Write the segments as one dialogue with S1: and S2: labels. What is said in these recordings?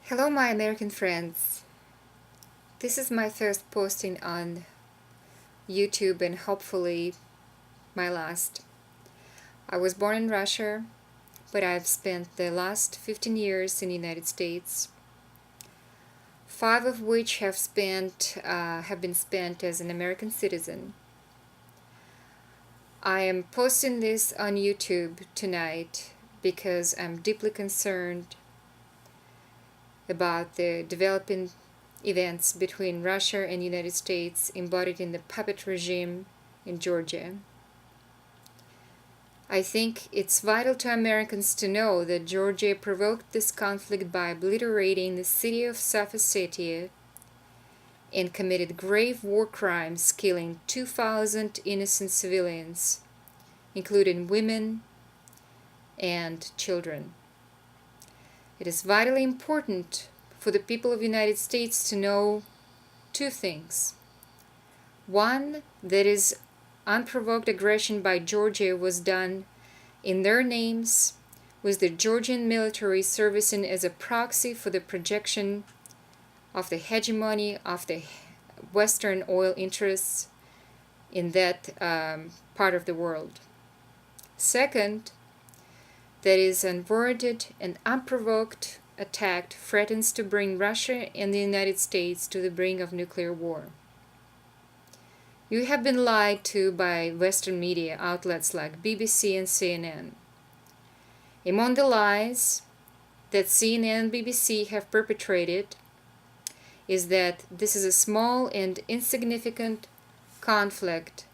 S1: Hello, my American friends. This is my first posting on YouTube and hopefully my last. I was born in Russia, but I've spent the last 15 years in the United States, 5 of which have been spent as an American citizen. I am posting this on YouTube tonight because I'm deeply concerned about the developing events between Russia and the United States embodied in the puppet regime in Georgia. I think it's vital to Americans to know that Georgia provoked this conflict by obliterating the city of South Ossetia and committed grave war crimes, killing 2,000 innocent civilians, including women and children. It is vitally important for the people of the United States to know two things. One, that is unprovoked aggression by Georgia was done in their names, with the Georgian military servicing as a proxy for the projection of the hegemony of the Western oil interests in that part of the world. Second, that is unwarranted and unprovoked attack threatens to bring Russia and the United States to the brink of nuclear war. You have been lied to by Western media outlets like BBC and CNN. Among the lies that CNN and BBC have perpetrated is that this is a small and insignificant conflict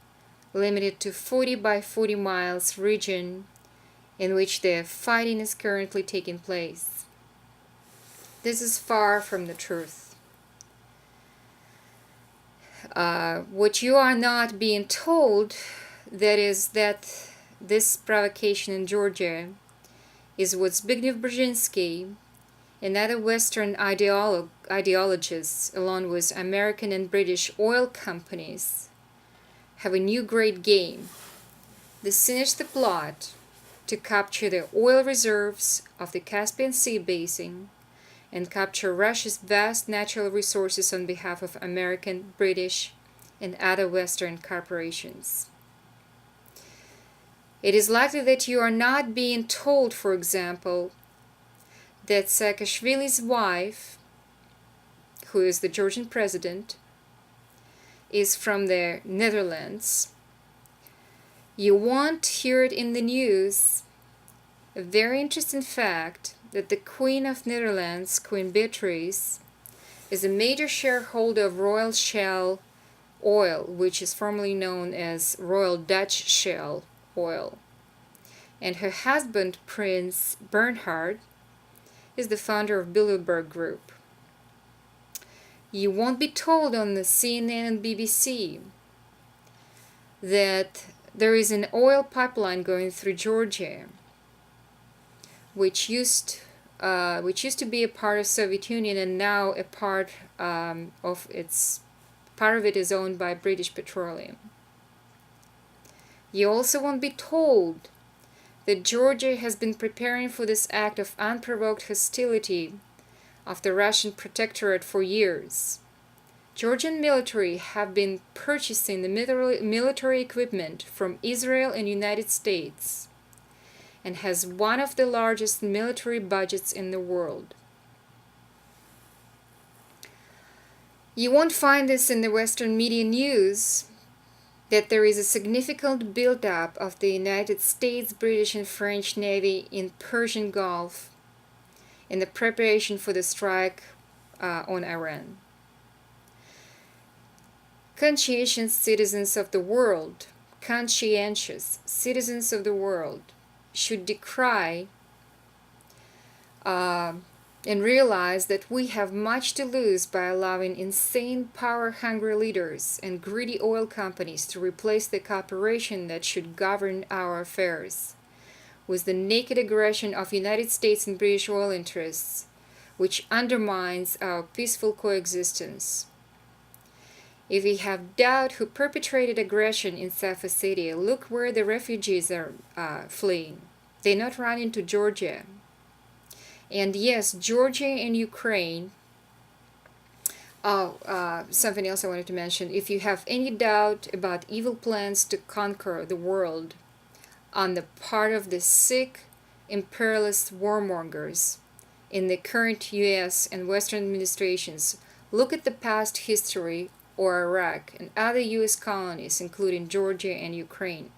S1: limited to 40 by 40 miles region in which the fighting is currently taking place. This is far from the truth. What you are not being told, that is that this provocation in Georgia is what Zbigniew Brzezinski and other Western ideologists, along with American and British oil companies, have a new great game. They finished the plot to capture the oil reserves of the Caspian Sea basin and capture Russia's vast natural resources on behalf of American, British, and other Western corporations. It is likely that you are not being told, for example, that Saakashvili's wife, who is the Georgian president, is from the Netherlands. You won't hear it in the news. A very interesting fact that the Queen of Netherlands, Queen Beatrice, is a major shareholder of Royal Shell Oil, which is formerly known as Royal Dutch Shell Oil. And her husband, Prince Bernhard, is the founder of Bilderberg Group. You won't be told on the CNN and BBC that there is an oil pipeline going through Georgia, which used to be a part of Soviet Union, and now a part of it is owned by British Petroleum. You also won't be told that Georgia has been preparing for this act of unprovoked hostility of the Russian protectorate for years. Georgian military have been purchasing the military equipment from Israel and United States and has one of the largest military budgets in the world. You won't find this in the Western media news, that there is a significant buildup of the United States, British, and French Navy in Persian Gulf in the preparation for the strike on Iran. Conscientious citizens of the world should decry and realize that we have much to lose by allowing insane, power-hungry leaders and greedy oil companies to replace the cooperation that should govern our affairs with the naked aggression of United States and British oil interests, which undermines our peaceful coexistence. If we have doubt who perpetrated aggression in South Ossetia, look where the refugees are fleeing. They not run into Georgia. And yes, Georgia and Ukraine. Something else I wanted to mention. If you have any doubt about evil plans to conquer the world on the part of the sick imperialist warmongers in the current US and Western administrations, look at the past history or Iraq and other US colonies, including Georgia and Ukraine.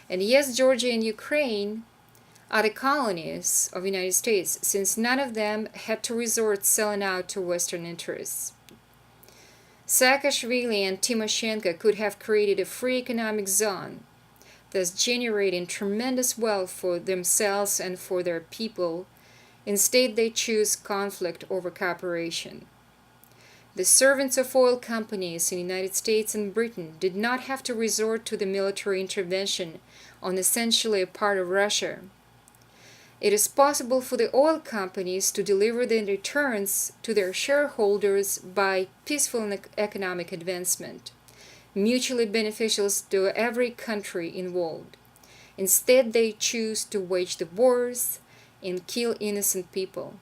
S1: And yes, Georgia and Ukraine are the colonies of the United States, since none of them had to resort selling out to Western interests. Saakashvili and Timoshenko could have created a free economic zone, thus generating tremendous wealth for themselves and for their people. Instead, they choose conflict over cooperation. The servants of oil companies in the United States and Britain did not have to resort to the military intervention on essentially a part of Russia. It is possible for the oil companies to deliver the returns to their shareholders by peaceful economic advancement, mutually beneficial to every country involved. Instead, they choose to wage the wars and kill innocent people.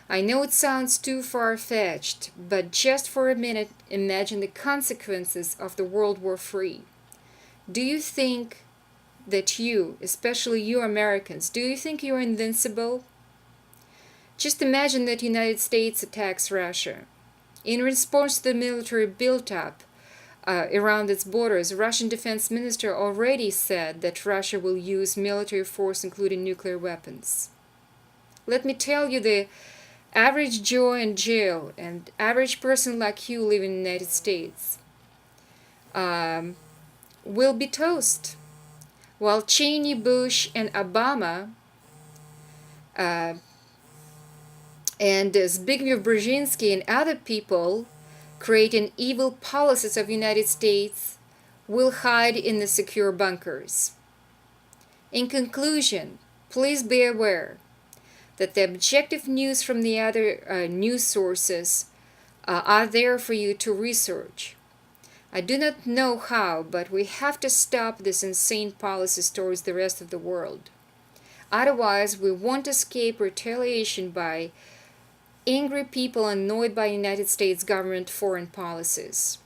S1: I know it sounds too far-fetched, but just for a minute, imagine the consequences of the World War III. Do you think that you, especially you Americans, do you think you're invincible? Just imagine that the United States attacks Russia. In response to the military build-up around its borders, Russian defense minister already said that Russia will use military force, including nuclear weapons. Let me tell you, the average Joe in jail and average person like you living in the United States will be toast. While Cheney, Bush, and Obama and Zbigniew Brzezinski and other people creating evil policies of the United States will hide in the secure bunkers. In conclusion, please be aware that the objective news from the other news sources are there for you to research. I do not know how, but we have to stop this insane policies towards the rest of the world. Otherwise, we won't escape retaliation by angry people annoyed by United States government foreign policies.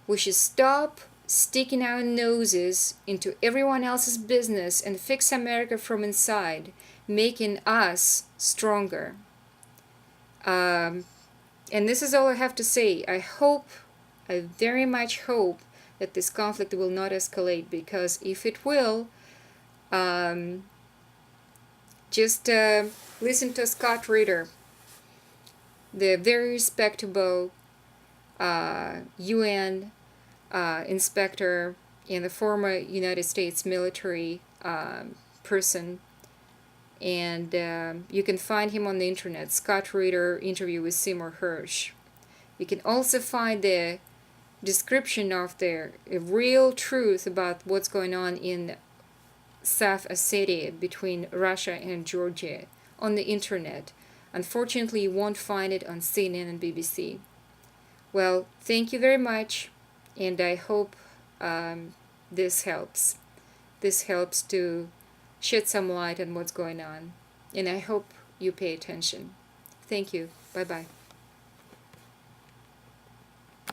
S1: We should stop sticking our noses into everyone else's business and fix America from inside, making us stronger. And this is all I have to say. I very much hope that this conflict will not escalate, because if it will, just listen to Scott Ritter, the very respectable UN inspector and the former United States military person. And you can find him on the internet, Scott Ritter interview with Seymour Hersh. You can also find the description of the real truth about what's going on in South Ossetia between Russia and Georgia on the internet. Unfortunately, you won't find it on CNN and BBC. Well, thank you very much, and I hope this helps. This helps to shed some light on what's going on, and I hope you pay attention. Thank you. Bye-bye.